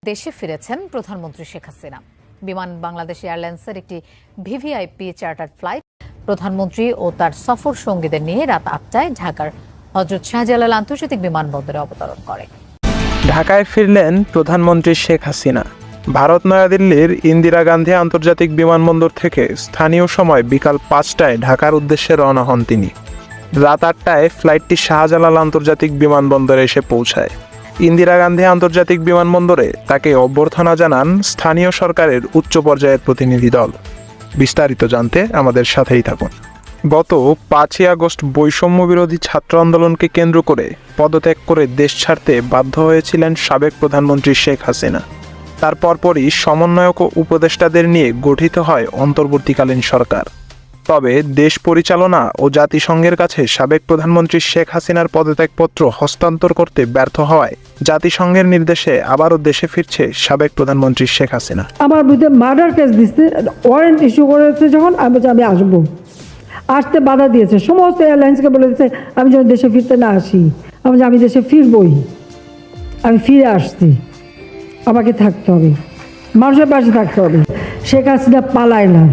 দেশে ফিরেছেন প্রধানমন্ত্রী শেখ হাসিনা। বিমান বাংলাদেশ এয়ারলাইন্সের একটি ভিভিআইপি চার্টার্ড ফ্লাইট প্রধানমন্ত্রী ও তার সফর সঙ্গীদের নিয়ে রাত ৮টায় ঢাকার হযরত শাহজালাল আন্তর্জাতিক বিমানবন্দরে অবতরণ করে। ঢাকায় ফিরলেন প্রধানমন্ত্রী শেখ হাসিনা। ভারত নয়াদিল্লির ইন্দিরা গান্ধী আন্তর্জাতিক বিমানবন্দর থেকে স্থানীয় সময় বিকাল ৫টায় ঢাকার উদ্দেশ্যে রওনা হন তিনি। রাত ৮টায় ফ্লাইটটি শাহজালাল আন্তর্জাতিক বিমানবন্দরে এসে পৌঁছায়। ইন্দিরা গান্ধী আন্তর্জাতিক বিমানবন্দরে তাকে অভ্যর্থনা জানান স্থানীয় সরকারের উচ্চ পর্যায়ের প্রতিনিধি দল। বিস্তারিত জানতে আমাদের সাথেই থাকুন। গত ৫ই আগস্ট বৈষম্য বিরোধী ছাত্র আন্দোলনকে কেন্দ্র করে পদত্যাগ করে দেশ ছাড়তে বাধ্য হয়েছিলেন সাবেক প্রধানমন্ত্রী শেখ হাসিনা। তার পরপরই সমন্বয়ক ও উপদেষ্টাদের নিয়ে গঠিত হয় অন্তর্বর্তীকালীন সরকার। তবে দেশ পরিচালনা ও জাতিসংঘের কাছে সাবেক প্রধানমন্ত্রী শেখ হাসিনার পদত্যাগপত্র হস্তান্তর করতে ব্যর্থ হওয়ায় জাতিসংঘের নির্দেশে আবারও দেশে ফিরছে সাবেক প্রধানমন্ত্রী শেখ হাসিনা। আমার বিরুদ্ধে মার্ডার কেস দিচ্ছে, ওয়ারেন্ট ইস্যু করেছে, যখন আমি আসবো, আসতে বাধা দিয়েছে। সমস্ত এয়ারলাইন্সকে বলে দিচ্ছে আমি যেন দেশে ফিরতে না আসি। আমি দেশে ফিরবই, আমি ফিরে আসছি, আমাকে থাকতে হবে, মানুষের পাশে থাকতে হবে। শেখ হাসিনা পালায় না,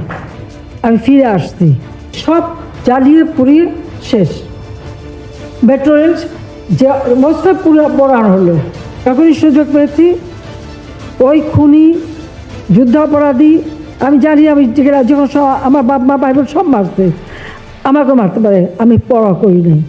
আমি ফিরে আসছি। সব জ্বালিয়ে পুড়িয়ে শেষ। মেট্রো রেল যে অবস্থায় পুরো পড়ানো হলো, তখনই সুযোগ পেয়েছি ওই খুনি যুদ্ধাপরাধী, আমি জানি আমি যখন আমার বাপ মা ভাই বোন সব মারছে, আমাকেও মারতে পারে, আমি পড়া করি নাই।